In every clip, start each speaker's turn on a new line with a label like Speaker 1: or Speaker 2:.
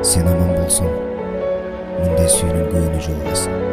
Speaker 1: Sen aman bolsоң, мындай сүйүүнүн көбүнө жолугасың.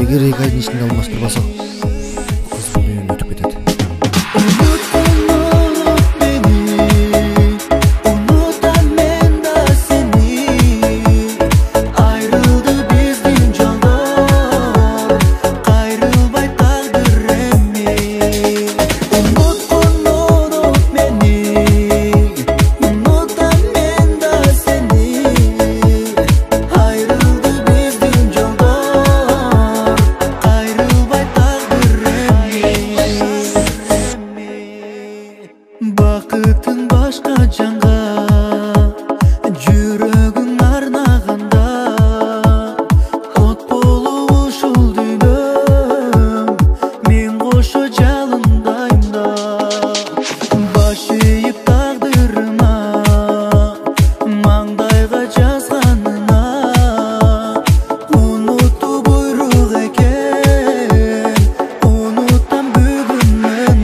Speaker 1: Эгер 2 айдын ичинде алмаштырбасак, кыз бул менен өтүп кетет. Бакытың башка жанга, жүрөгүң арнаганда, от болуп ушул дүйнөм, мен кошо жалындайм да. Баш ийип тагдырыма, маңдайга жазганына, унутуу буйрук экен, унутам бүгүн мен.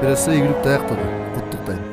Speaker 1: Операция ийгиликтүү аяктады. Куттуктайм.